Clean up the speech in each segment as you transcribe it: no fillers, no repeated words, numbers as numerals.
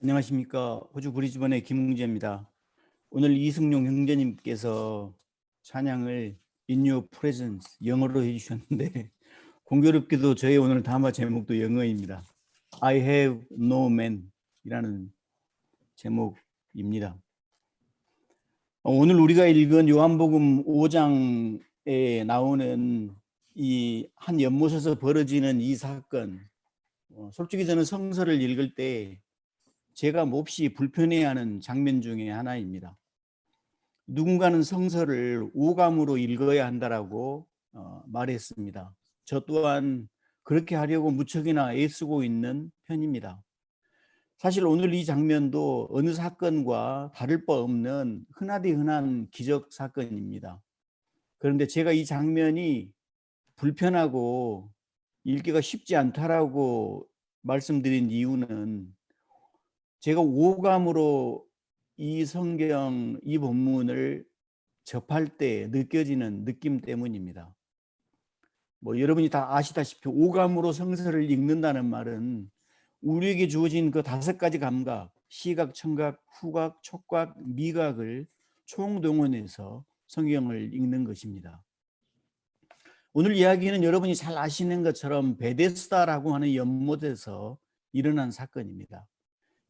안녕하십니까. 호주 브리즈번의 김웅재입니다. 오늘 이승용 형제님께서 찬양을 In Your Presence 영어로 해주셨는데 공교롭게도 저희 오늘 담화 제목도 영어입니다. I have no man 이라는 제목입니다. 오늘 우리가 읽은 요한복음 5장에 나오는 이 한 연못에서 벌어지는 이 사건, 솔직히 저는 성서를 읽을 때 제가 몹시 불편해하는 장면 중에 하나입니다. 누군가는 성서를 오감으로 읽어야 한다라고 말했습니다. 저 또한 그렇게 하려고 무척이나 애쓰고 있는 편입니다. 사실 오늘 이 장면도 어느 사건과 다를 바 없는 흔하디 흔한 기적 사건입니다. 그런데 제가 이 장면이 불편하고 읽기가 쉽지 않다라고 말씀드린 이유는 제가 오감으로 이 성경, 이 본문을 접할 때 느껴지는 느낌 때문입니다. 여러분이 다 아시다시피 오감으로 성서를 읽는다는 말은 우리에게 주어진 그 5가지 감각, 시각, 청각, 후각, 촉각, 미각을 총동원해서 성경을 읽는 것입니다. 오늘 이야기는 여러분이 잘 아시는 것처럼 베데스다라고 하는 연못에서 일어난 사건입니다.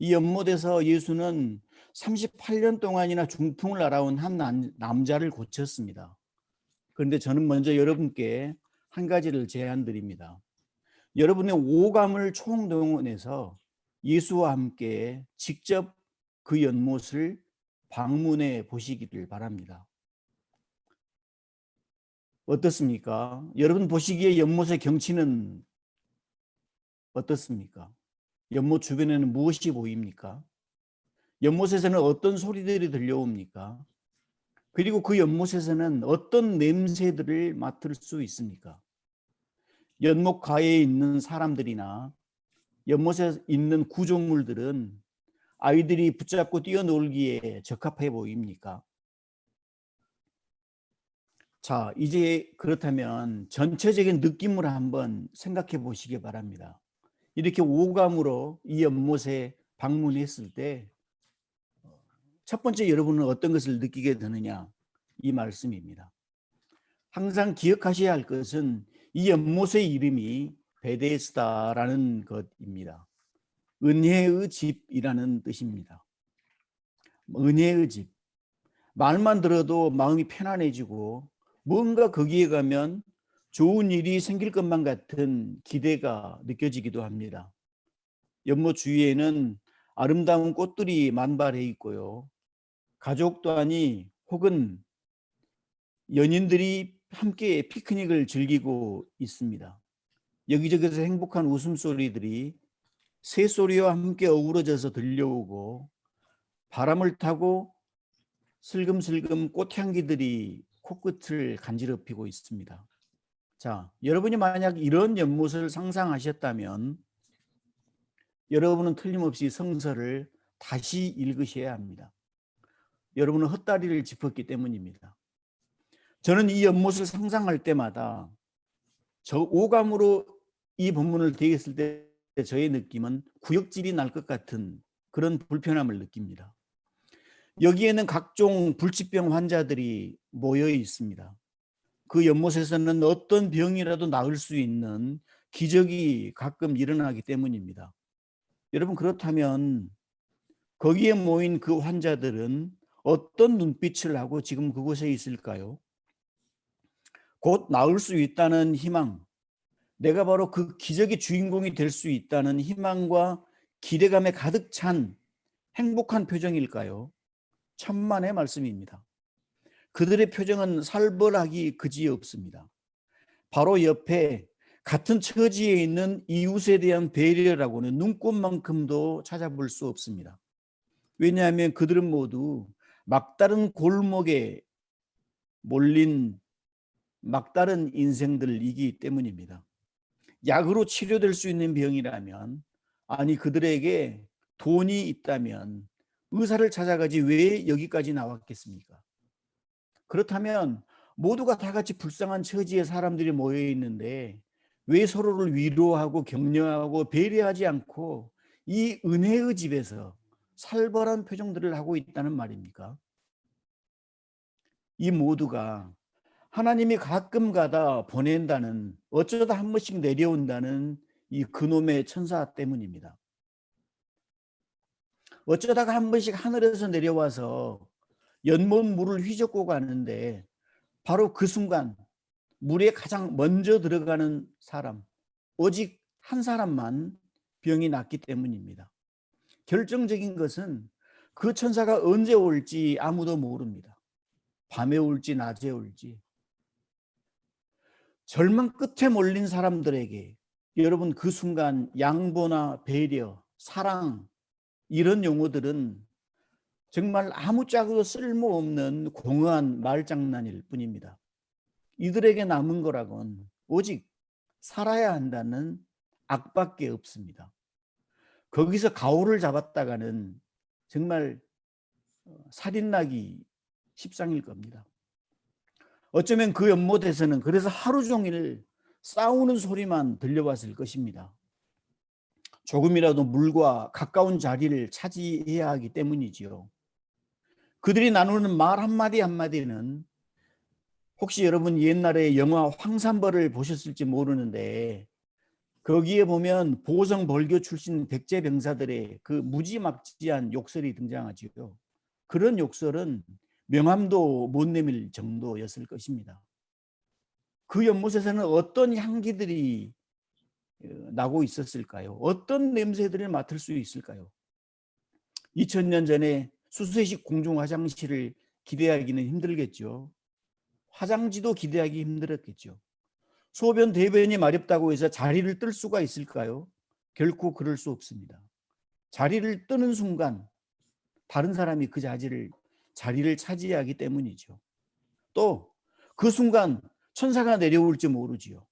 이 연못에서 예수는 38년 동안이나 중풍을 앓아온 한 남자를 고쳤습니다. 그런데 저는 먼저 여러분께 한 가지를 제안드립니다. 여러분의 오감을 총동원해서 예수와 함께 직접 그 연못을 방문해 보시기를 바랍니다. 어떻습니까? 여러분 보시기에 연못의 경치는 어떻습니까? 연못 주변에는 무엇이 보입니까? 연못에서는 어떤 소리들이 들려옵니까? 그리고 그 연못에서는 어떤 냄새들을 맡을 수 있습니까? 연못 가에 있는 사람들이나 연못에 있는 구조물들은 아이들이 붙잡고 뛰어놀기에 적합해 보입니까? 자, 이제 그렇다면 전체적인 느낌을 한번 생각해 보시기 바랍니다. 이렇게 오감으로 이 연못에 방문했을 때 첫 번째 여러분은 어떤 것을 느끼게 되느냐, 이 말씀입니다. 항상 기억하셔야 할 것은 이 연못의 이름이 베데스다라는 것입니다. 은혜의 집이라는 뜻입니다. 은혜의 집. 말만 들어도 마음이 편안해지고 뭔가 거기에 가면 좋은 일이 생길 것만 같은 기대가 느껴지기도 합니다. 연못 주위에는 아름다운 꽃들이 만발해 있고요. 가족 단위 혹은 연인들이 함께 피크닉을 즐기고 있습니다. 여기저기서 행복한 웃음소리들이 새소리와 함께 어우러져서 들려오고 바람을 타고 슬금슬금 꽃향기들이 코끝을 간지럽히고 있습니다. 자, 여러분이 만약 이런 연못을 상상하셨다면 여러분은 틀림없이 성서를 다시 읽으셔야 합니다. 여러분은 헛다리를 짚었기 때문입니다. 저는 이 연못을 상상할 때마다 저 오감으로 이 본문을 대했을 때 저의 느낌은 구역질이 날 것 같은 그런 불편함을 느낍니다. 여기에는 각종 불치병 환자들이 모여 있습니다. 그 연못에서는 어떤 병이라도 나을 수 있는 기적이 가끔 일어나기 때문입니다. 여러분, 그렇다면 거기에 모인 그 환자들은 어떤 눈빛을 하고 지금 그곳에 있을까요? 곧 나을 수 있다는 희망, 내가 바로 그 기적의 주인공이 될 수 있다는 희망과 기대감에 가득 찬 행복한 표정일까요? 천만의 말씀입니다. 그들의 표정은 살벌하기 그지없습니다. 바로 옆에 같은 처지에 있는 이웃에 대한 배려라고는 눈꼽만큼도 찾아볼 수 없습니다. 왜냐하면 그들은 모두 막다른 골목에 몰린 막다른 인생들이기 때문입니다. 약으로 치료될 수 있는 병이라면, 아니 그들에게 돈이 있다면 의사를 찾아가지 왜 여기까지 나왔겠습니까? 그렇다면 모두가 다 같이 불쌍한 처지의 사람들이 모여 있는데 왜 서로를 위로하고 격려하고 배려하지 않고 이 은혜의 집에서 살벌한 표정들을 하고 있다는 말입니까? 이 모두가 하나님이 가끔 가다 보낸다는, 어쩌다 한 번씩 내려온다는 이 그놈의 천사 때문입니다. 어쩌다가 한 번씩 하늘에서 내려와서 연못 물을 휘젓고 가는데 바로 그 순간 물에 가장 먼저 들어가는 사람, 오직 한 사람만 병이 낫기 때문입니다. 결정적인 것은 그 천사가 언제 올지 아무도 모릅니다. 밤에 올지 낮에 올지. 절망 끝에 몰린 사람들에게 여러분, 그 순간 양보나 배려, 사랑, 이런 용어들은 정말 아무짝에도 쓸모없는 공허한 말장난일 뿐입니다. 이들에게 남은 거라곤 오직 살아야 한다는 악밖에 없습니다. 거기서 가오를 잡았다가는 정말 살인나기 십상일 겁니다. 어쩌면 그 연못에서는 그래서 하루 종일 싸우는 소리만 들려왔을 것입니다. 조금이라도 물과 가까운 자리를 차지해야 하기 때문이지요. 그들이 나누는 말 한마디 한마디는, 혹시 여러분 옛날에 영화 황산벌을 보셨을지 모르는데 거기에 보면 보성벌교 출신 백제병사들의 그 무지막지한 욕설이 등장하지요. 그런 욕설은 명함도 못 내밀 정도였을 것입니다. 그 연못에서는 어떤 향기들이 나고 있었을까요? 어떤 냄새들을 맡을 수 있을까요? 2000년 전에 수세식 공중 화장실을 기대하기는 힘들겠죠. 화장지도 기대하기 힘들었겠죠. 소변 대변이 마렵다고 해서 자리를 뜰 수가 있을까요? 결코 그럴 수 없습니다. 자리를 뜨는 순간 다른 사람이 그 자리를 차지하기 때문이죠. 또 그 순간 천사가 내려올지 모르지요.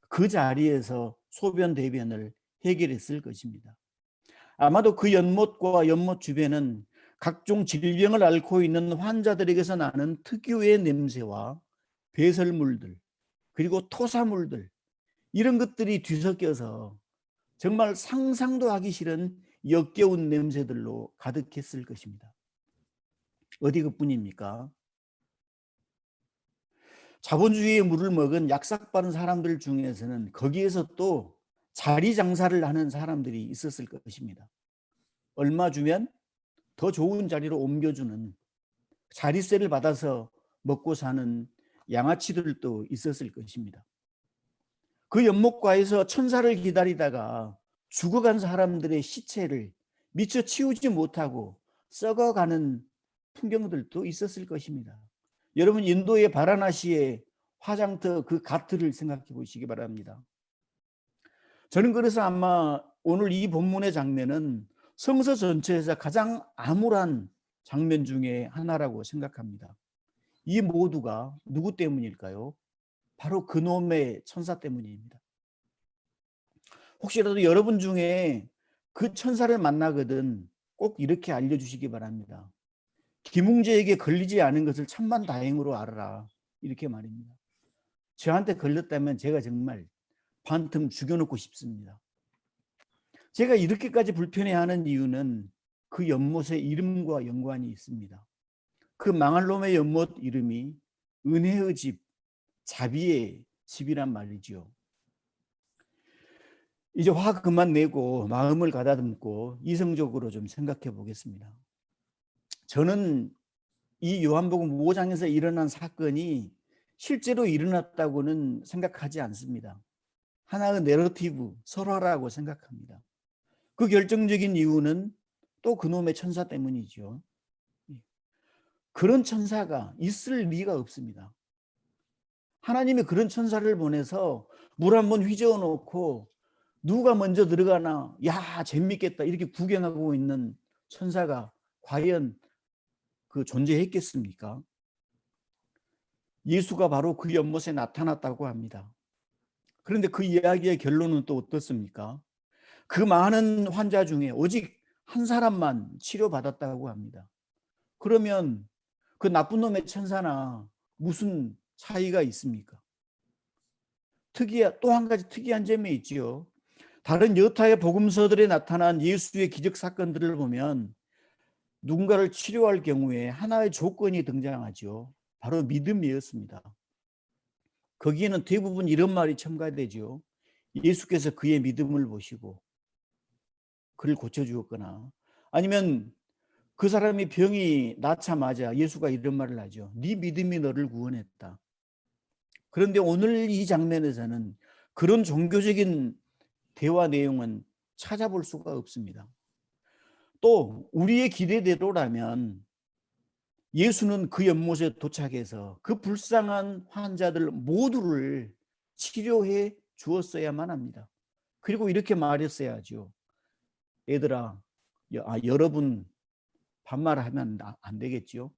그 자리에서 소변 대변을 해결했을 것입니다. 아마도 그 연못과 연못 주변은 각종 질병을 앓고 있는 환자들에게서 나는 특유의 냄새와 배설물들, 그리고 토사물들, 이런 것들이 뒤섞여서 정말 상상도 하기 싫은 역겨운 냄새들로 가득했을 것입니다. 어디 그뿐입니까? 자본주의의 물을 먹은 약삭 빠른 사람들 중에서는 거기에서 또 자리 장사를 하는 사람들이 있었을 것입니다. 얼마 주면 더 좋은 자리로 옮겨주는, 자리세를 받아서 먹고 사는 양아치들도 있었을 것입니다. 그 연못가에서 천사를 기다리다가 죽어간 사람들의 시체를 미처 치우지 못하고 썩어가는 풍경들도 있었을 것입니다. 여러분, 인도의 바라나시의 화장터 그 가트를 생각해 보시기 바랍니다. 저는 그래서 아마 오늘 이 본문의 장면은 성서 전체에서 가장 암울한 장면 중에 하나라고 생각합니다. 이 모두가 누구 때문일까요? 바로 그놈의 천사 때문입니다. 혹시라도 여러분 중에 그 천사를 만나거든 꼭 이렇게 알려주시기 바랍니다. 김웅재에게 걸리지 않은 것을 천만다행으로 알아라, 이렇게 말입니다. 저한테 걸렸다면 제가 정말 반틈 죽여놓고 싶습니다. 제가 이렇게까지 불편해하는 이유는 그 연못의 이름과 연관이 있습니다. 그 망할 놈의 연못 이름이 은혜의 집, 자비의 집이란 말이죠. 이제 화 그만 내고 마음을 가다듬고 이성적으로 좀 생각해 보겠습니다. 저는 이 요한복음 5장에서 일어난 사건이 실제로 일어났다고는 생각하지 않습니다. 하나의 내러티브, 설화라고 생각합니다. 그 결정적인 이유는 또 그놈의 천사 때문이죠. 그런 천사가 있을 리가 없습니다. 하나님이 그런 천사를 보내서 물 한번 휘저어 놓고 누가 먼저 들어가나, 야 재밌겠다, 이렇게 구경하고 있는 천사가 과연 그 존재했겠습니까? 예수가 바로 그 연못에 나타났다고 합니다. 그런데 그 이야기의 결론은 또 어떻습니까? 그 많은 환자 중에 오직 한 사람만 치료받았다고 합니다. 그러면 그 나쁜 놈의 천사나 무슨 차이가 있습니까? 또 한 가지 특이한 점이 있지요. 다른 여타의 복음서들에 나타난 예수의 기적 사건들을 보면 누군가를 치료할 경우에 하나의 조건이 등장하죠. 바로 믿음이었습니다. 거기에는 대부분 이런 말이 첨가되죠. 예수께서 그의 믿음을 보시고 그를 고쳐주었거나, 아니면 그 사람이 병이 낫자마자 예수가 이런 말을 하죠. 네 믿음이 너를 구원했다. 그런데 오늘 이 장면에서는 그런 종교적인 대화 내용은 찾아볼 수가 없습니다. 또 우리의 기대대로라면 예수는 그 연못에 도착해서 그 불쌍한 환자들 모두를 치료해 주었어야만 합니다. 그리고 이렇게 말했어야죠. 얘들아, 여러분 반말하면 안 되겠죠.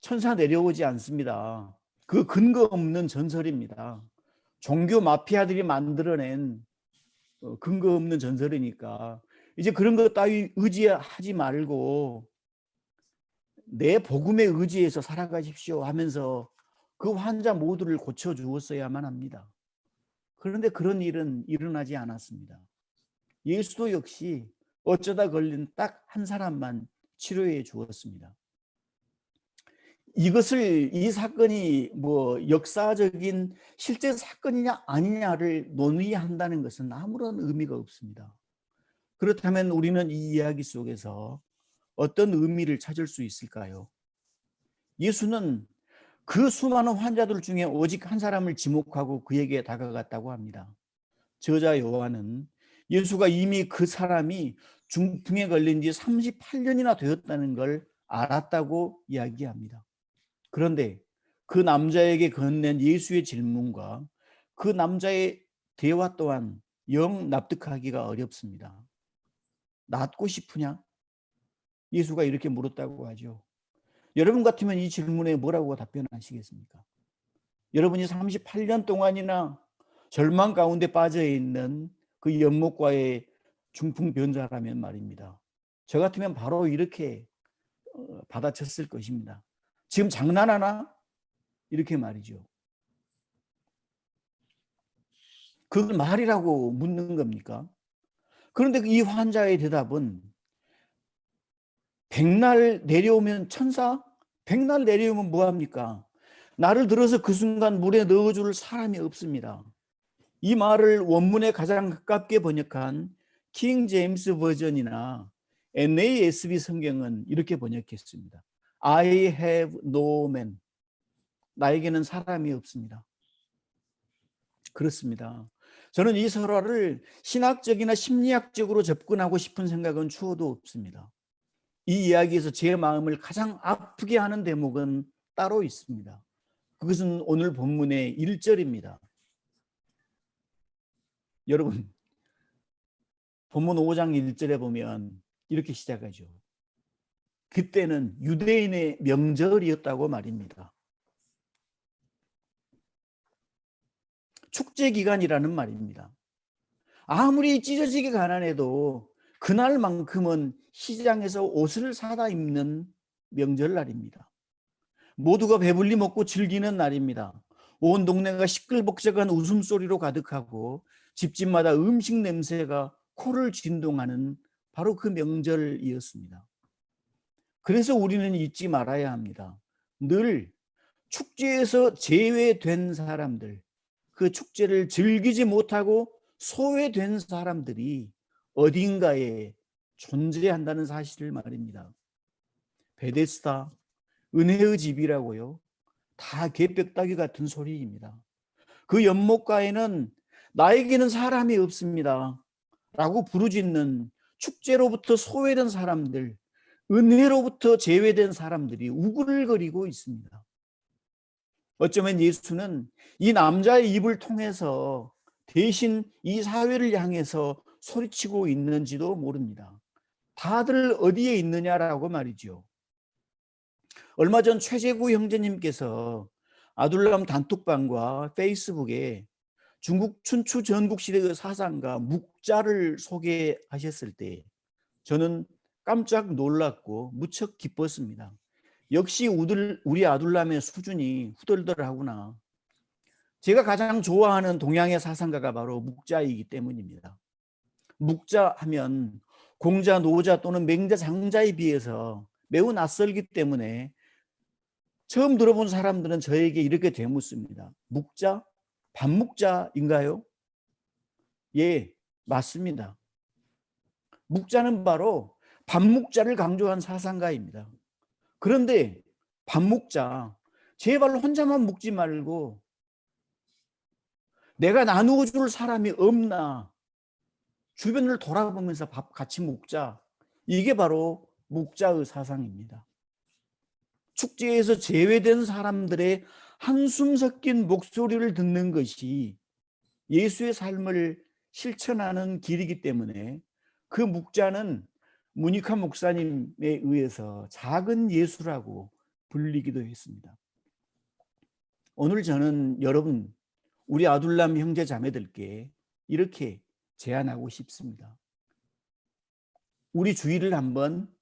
천사 내려오지 않습니다. 그 근거 없는 전설입니다. 종교 마피아들이 만들어낸 근거 없는 전설이니까 이제 그런 것 따위 의지하지 말고 내 복음에 의지해서 살아가십시오 하면서 그 환자 모두를 고쳐주었어야만 합니다. 그런데 그런 일은 일어나지 않았습니다. 예수도 역시 어쩌다 걸린 딱 한 사람만 치료해 주었습니다. 이 사건이 역사적인 실제 사건이냐 아니냐를 논의한다는 것은 아무런 의미가 없습니다. 그렇다면 우리는 이 이야기 속에서 어떤 의미를 찾을 수 있을까요? 예수는 그 수많은 환자들 중에 오직 한 사람을 지목하고 그에게 다가갔다고 합니다. 저자 요한은 예수가 이미 그 사람이 중풍에 걸린 지 38년이나 되었다는 걸 알았다고 이야기합니다. 그런데 그 남자에게 건넨 예수의 질문과 그 남자의 대화 또한 영 납득하기가 어렵습니다. 낫고 싶으냐? 예수가 이렇게 물었다고 하죠. 여러분 같으면 이 질문에 뭐라고 답변하시겠습니까? 여러분이 38년 동안이나 절망 가운데 빠져 있는 그 연못과의 중풍병자라면 말입니다. 저 같으면 바로 이렇게 받아쳤을 것입니다. 지금 장난하나? 이렇게 말이죠. 그걸 말이라고 묻는 겁니까? 그런데 이 환자의 대답은 백날 내려오면 천사? 백날 내려오면 뭐합니까? 나를 들어서 그 순간 물에 넣어줄 사람이 없습니다. 이 말을 원문에 가장 가깝게 번역한 킹 제임스 버전이나 NASB 성경은 이렇게 번역했습니다. I have no man. 나에게는 사람이 없습니다. 그렇습니다. 저는 이 설화를 신학적이나 심리학적으로 접근하고 싶은 생각은 추호도 없습니다. 이 이야기에서 제 마음을 가장 아프게 하는 대목은 따로 있습니다. 그것은 오늘 본문의 1절입니다. 여러분, 본문 5장 1절에 보면 이렇게 시작하죠. 그때는 유대인의 명절이었다고 말입니다. 축제 기간이라는 말입니다. 아무리 찢어지게 가난해도 그날만큼은 시장에서 옷을 사다 입는 명절날입니다. 모두가 배불리 먹고 즐기는 날입니다. 온 동네가 시끌벅적한 웃음소리로 가득하고 집집마다 음식 냄새가 코를 진동하는 바로 그 명절이었습니다. 그래서 우리는 잊지 말아야 합니다. 늘 축제에서 제외된 사람들, 그 축제를 즐기지 못하고 소외된 사람들이 어딘가에 존재한다는 사실을 말입니다. 베데스다, 은혜의 집이라고요. 다 개벽다귀 같은 소리입니다. 그 연못가에는 나에게는 사람이 없습니다 라고 부르짖는 축제로부터 소외된 사람들, 은혜로부터 제외된 사람들이 우글거리고 있습니다. 어쩌면 예수는 이 남자의 입을 통해서 대신 이 사회를 향해서 소리치고 있는지도 모릅니다. 다들 어디에 있느냐라고 말이죠. 얼마 전 최재구 형제님께서 아둘람 단톡방과 페이스북에 중국 춘추 전국시대의 사상가 묵자를 소개하셨을 때 저는 깜짝 놀랐고 무척 기뻤습니다. 역시 우리 아둘람의 수준이 후덜덜하구나. 제가 가장 좋아하는 동양의 사상가가 바로 묵자이기 때문입니다. 묵자 하면 공자, 노자 또는 맹자, 장자에 비해서 매우 낯설기 때문에 처음 들어본 사람들은 저에게 이렇게 되묻습니다. 묵자? 반묵자인가요? 예, 맞습니다. 묵자는 바로 반묵자를 강조한 사상가입니다. 그런데 반묵자, 제발 혼자만 묵지 말고 내가 나누어 줄 사람이 없나 주변을 돌아보면서 밥 같이 먹자. 이게 바로 묵자의 사상입니다. 축제에서 제외된 사람들의 한숨 섞인 목소리를 듣는 것이 예수의 삶을 실천하는 길이기 때문에 그 묵자는 무니카 목사님에 의해서 작은 예수라고 불리기도 했습니다. 오늘 저는 여러분, 우리 아둘람 형제 자매들께 이렇게 제안하고 싶습니다. 우리 주위를 한번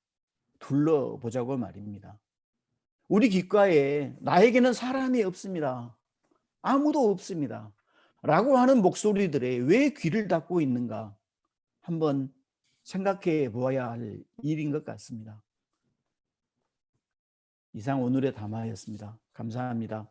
둘러보자고 말입니다. 우리 귓가에 나에게는 사람이 없습니다. 아무도 없습니다. 라고 하는 목소리들에 왜 귀를 닫고 있는가 한번 생각해 보아야 할 일인 것 같습니다. 이상 오늘의 담화였습니다. 감사합니다.